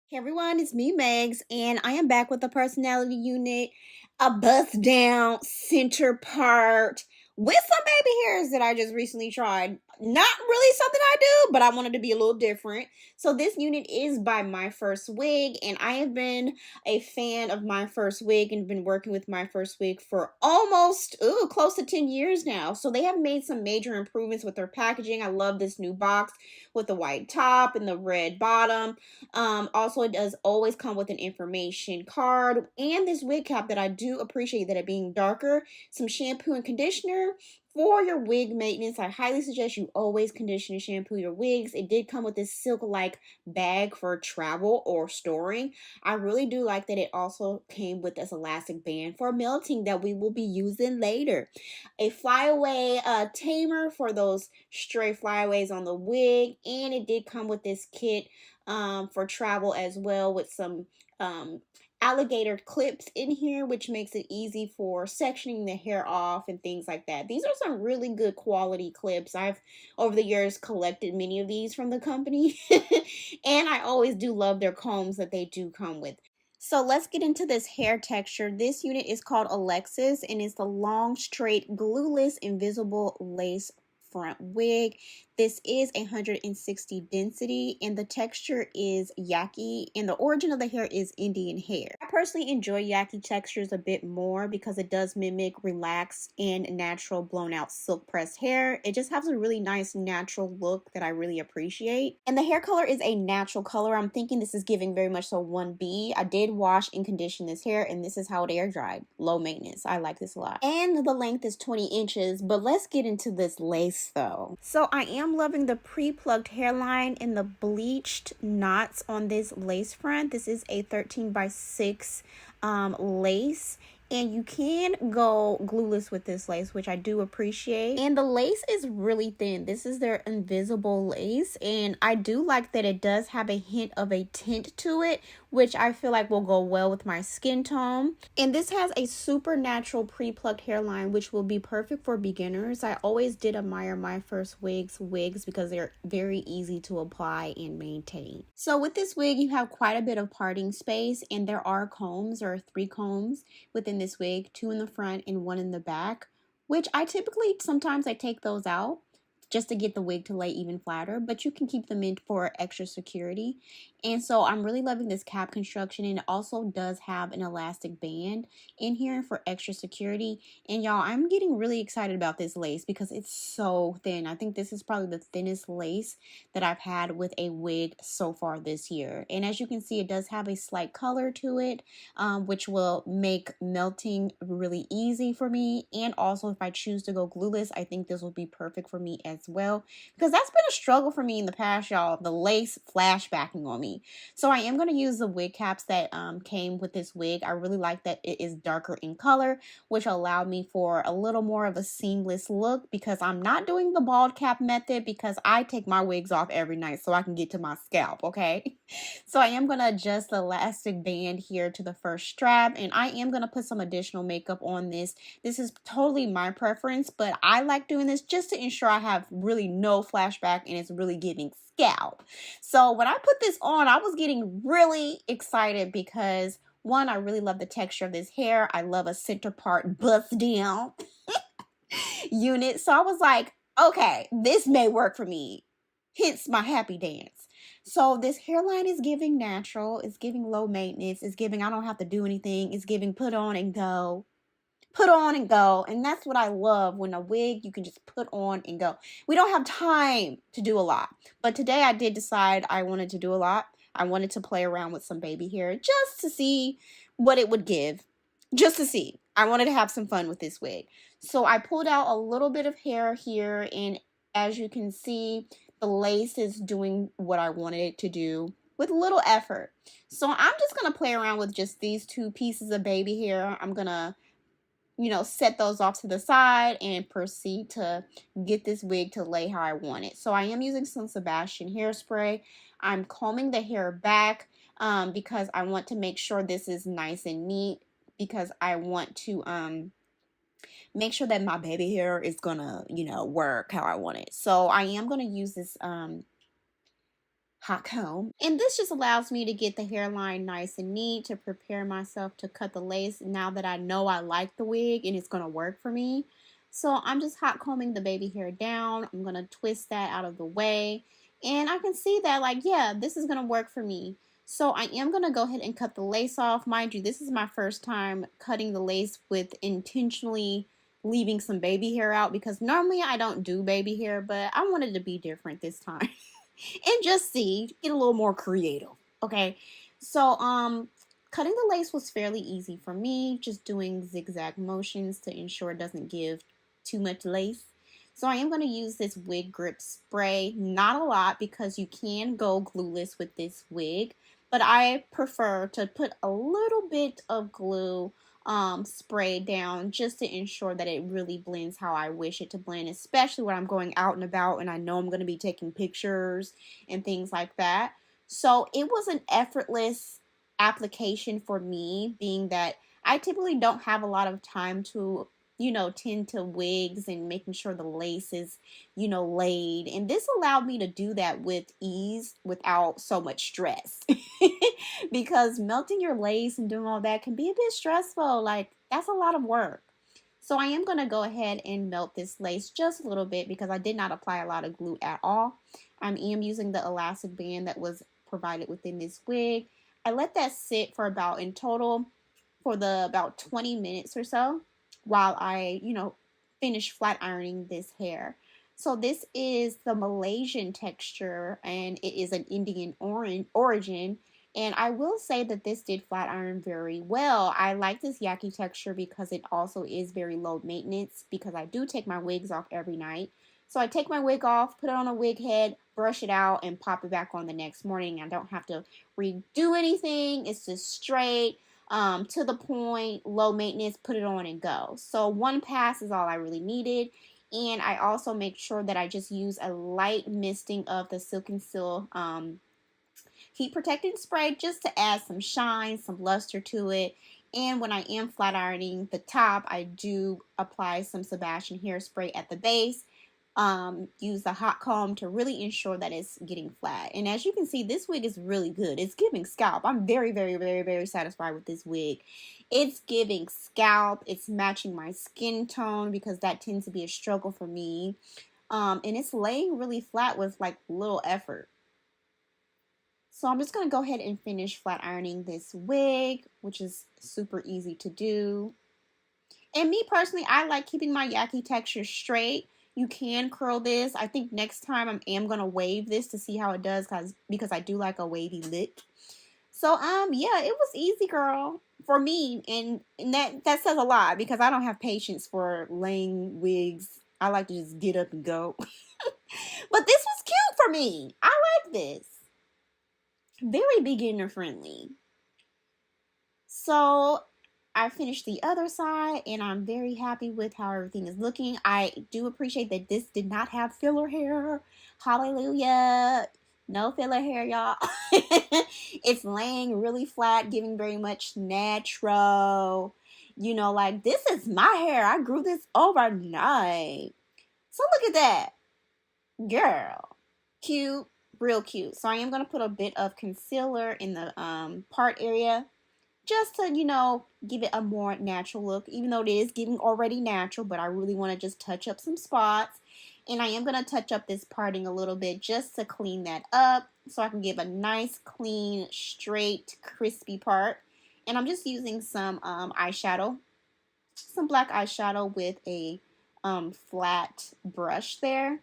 Hey everyone, it's me, Megs, and I am back with the personality unit, a bust down center part with some baby hairs that I just recently tried. Not really something I do, but I wanted to be a little different. So this unit is by Myfirstwig, and I have been a fan of Myfirstwig and been working with Myfirstwig for almost close to 10 years now. So they have made some major improvements with their packaging. I love this new box with the white top and the red bottom. Also, it does always come with an information card and this wig cap that I do appreciate that it being darker. Some shampoo and conditioner for your wig maintenance. I highly suggest you always condition and shampoo your wigs. It did come with this silk-like bag for travel or storing. I really do like that it also came with this elastic band for melting that we will be using later. A flyaway tamer for those stray flyaways on the wig, and it did come with this kit for travel as well with some alligator clips in here, which makes it easy for sectioning the hair off and things like that. These are some really good quality clips. I've over the years collected many of these from the company and I always do love their combs that they do come with. So let's get into this hair texture. This unit is called Alexis and it's the long, straight, glueless, invisible lace front wig. This is 160 density and the texture is Yaki and the origin of the hair is Indian hair. I personally enjoy Yaki textures a bit more because it does mimic relaxed and natural blown out silk pressed hair. It just has a really nice natural look that I really appreciate. And the hair color is a natural color. I'm thinking this is giving very much so 1B. I did wash and condition this hair and this is how it air dried. Low maintenance. I like this a lot. And the length is 20 inches, but let's get into this lace though. So I am loving the pre-plucked hairline and the bleached knots on this lace front. This is a 13x6 lace. And you can go glueless with this lace, which I do appreciate. And the lace is really thin. This is their invisible lace. And I do like that it does have a hint of a tint to it, which I feel like will go well with my skin tone. And this has a super natural pre-plucked hairline, which will be perfect for beginners. I always did admire Myfirstwig's wigs because they're very easy to apply and maintain. So with this wig, you have quite a bit of parting space, and there are combs, or 3 combs within this wig, 2 in the front and 1 in the back, which I typically sometimes I take those out just to get the wig to lay even flatter, but you can keep them in for extra security. And so I'm really loving this cap construction, and it also does have an elastic band in here for extra security. And y'all, I'm getting really excited about this lace because it's so thin. I think this is probably the thinnest lace that I've had with a wig so far this year. And as you can see, it does have a slight color to it, which will make melting really easy for me. And also if I choose to go glueless, I think this will be perfect for me as well, because that's been a struggle for me in the past, y'all, the lace flashbacking on me. So I am going to use the wig caps that came with this wig. I really like that it is darker in color, which allowed me for a little more of a seamless look, because I'm not doing the bald cap method because I take my wigs off every night so I can get to my scalp, okay? So I am going to adjust the elastic band here to the first strap, and I am going to put some additional makeup on this. This is totally my preference, but I like doing this just to ensure I have really no flashback and it's really giving scalp. So when I put this on, I was getting really excited because one, I really love the texture of this hair. I love a center part bust down unit. So I was like, okay, this may work for me. Hence my happy dance. So this hairline is giving natural. It's giving low maintenance. It's giving I don't have to do anything. It's giving put on and go. Put on and go. And that's what I love, when a wig you can just put on and go. We don't have time to do a lot, but today I did decide I wanted to do a lot. I wanted to play around with some baby hair just to see what it would give, just to see. I wanted to have some fun with this wig. So I pulled out a little bit of hair here, and as you can see, the lace is doing what I wanted it to do with little effort. So I'm just going to play around with just these 2 pieces of baby hair. I'm going to set those off to the side and proceed to get this wig to lay how I want it. So I am using some Sebastian hairspray. I'm combing the hair back because I want to make sure this is nice and neat, because I want to make sure that my baby hair is gonna, work how I want it. So I am gonna use this hot comb. And this just allows me to get the hairline nice and neat to prepare myself to cut the lace now that I know I like the wig and it's going to work for me. So I'm just hot combing the baby hair down. I'm going to twist that out of the way. And I can see that, like, yeah, this is going to work for me. So I am going to go ahead and cut the lace off. Mind you, this is my first time cutting the lace with intentionally leaving some baby hair out, because normally I don't do baby hair, but I wanted to be different this time and just get a little more creative. Okay, so cutting the lace was fairly easy for me, just doing zigzag motions to ensure it doesn't give too much lace. So I am going to use this wig grip spray, not a lot because you can go glueless with this wig, but I prefer to put a little bit of glue spray down just to ensure that it really blends how I wish it to blend, especially when I'm going out and about and I know I'm going to be taking pictures and things like that. So it was an effortless application for me, being that I typically don't have a lot of time to tend to wigs and making sure the lace is, laid. And this allowed me to do that with ease without so much stress. Because melting your lace and doing all that can be a bit stressful. Like, that's a lot of work. So I am going to go ahead and melt this lace just a little bit because I did not apply a lot of glue at all. I am using the elastic band that was provided within this wig. I let that sit for in total for about 20 minutes or so, while I, finish flat ironing this hair. So this is the Malaysian texture, and it is an Indian origin. And I will say that this did flat iron very well. I like this Yaki texture because it also is very low maintenance, because I do take my wigs off every night. So I take my wig off, put it on a wig head, brush it out, and pop it back on the next morning. I don't have to redo anything. It's just straight. To the point, low maintenance, put it on and go. So one pass is all I really needed. And I also make sure that I just use a light misting of the Silk and Seal heat protecting spray just to add some shine, some luster to it. And when I am flat ironing the top, I do apply some Sebastian hairspray at the base. Use the hot comb to really ensure that it's getting flat. And as you can see, this wig is really good. It's giving scalp. I'm very, very, very, very satisfied with this wig. It's giving scalp. It's matching my skin tone because that tends to be a struggle for me. And it's laying really flat with like little effort. So I'm just going to go ahead and finish flat ironing this wig, which is super easy to do. And me personally, I like keeping my Yaki texture straight. You can curl this. I think next time I am going to wave this to see how it does, because I do like a wavy look. So, yeah, it was easy, girl, for me. And that says a lot, because I don't have patience for laying wigs. I like to just get up and go. But this was cute for me. I like this. Very beginner friendly. So I finished the other side, and I'm very happy with how everything is looking. I do appreciate that this did not have filler hair. Hallelujah. No filler hair, y'all. It's laying really flat, giving very much natural. Like, this is my hair. I grew this overnight. So look at that. Girl. Cute. Real cute. So I am going to put a bit of concealer in the part area, just to, give it a more natural look, even though it is getting already natural, but I really want to just touch up some spots. And I am going to touch up this parting a little bit just to clean that up, so I can give a nice, clean, straight, crispy part. And I'm just using some eyeshadow, some black eyeshadow with a flat brush there,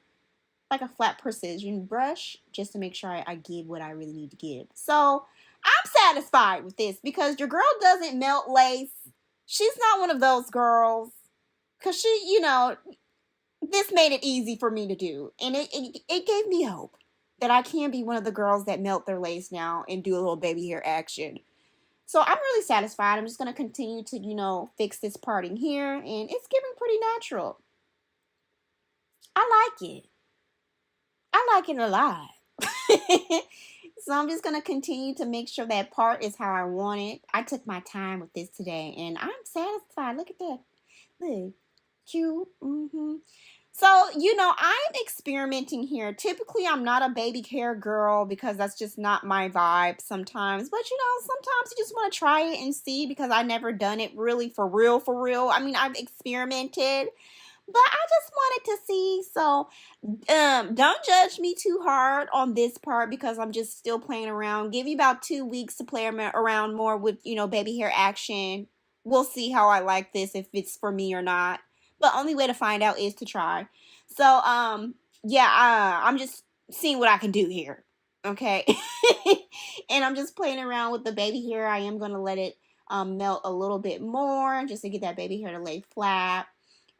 like a flat precision brush, just to make sure I give what I really need to give. So I'm satisfied with this, because your girl doesn't melt lace. She's not one of those girls, because she, this made it easy for me to do. And it gave me hope that I can be one of the girls that melt their lace now and do a little baby hair action. So I'm really satisfied. I'm just going to continue to, fix this parting here, and it's giving pretty natural. I like it. I like it a lot. So I'm just going to continue to make sure that part is how I want it. I took my time with this today, and I'm satisfied. Look at that. Look. Cute. So, you know, I'm experimenting here. Typically, I'm not a baby hair girl because that's just not my vibe sometimes. But, you know, sometimes you just want to try it and see because I never done it really for real, for real. I mean, I've experimented, but I just wanted to see. So, don't judge me too hard on this part because I'm just still playing around. Give you about 2 weeks to play around more with, you know, baby hair action. We'll see how I like this, if it's for me or not. But only way to find out is to try. So, yeah, I'm just seeing what I can do here. Okay. And I'm just playing around with the baby hair. I am going to let it melt a little bit more just to get that baby hair to lay flat.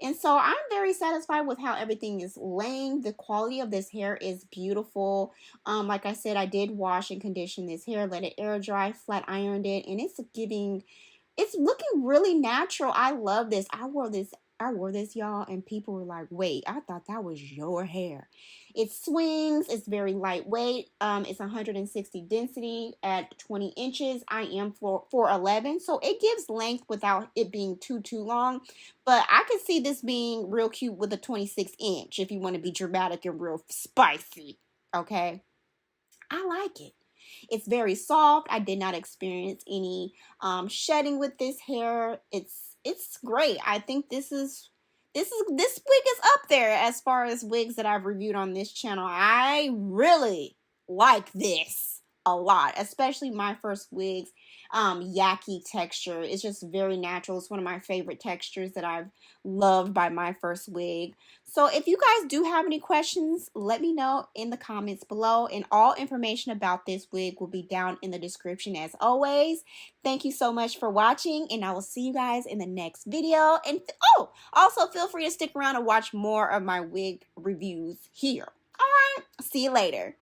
And so I'm very satisfied with how everything is laying. The quality of this hair is beautiful. Like I said, I did wash and condition this hair, let it air dry, flat ironed it, and it's looking really natural. I love this. I wore this, y'all, and people were like, wait, I thought that was your hair. It swings. It's very lightweight. It's 160 density at 20 inches. I am 4'11", so it gives length without it being too long. But I could see this being real cute with a 26-inch if you want to be dramatic and real spicy. Okay? I like it. It's very soft. I did not experience any shedding with this hair. It's great. I think this wig is up there as far as wigs that I've reviewed on this channel. I really like this a lot, especially Myfirstwig's Yaki texture. It's just very natural. It's one of my favorite textures that I've loved by Myfirstwig. So if you guys do have any questions, let me know in the comments below, and all information about this wig will be down in the description as always. Thank you so much for watching, and I will see you guys in the next video. And also feel free to stick around and watch more of my wig reviews here. All right, see you later.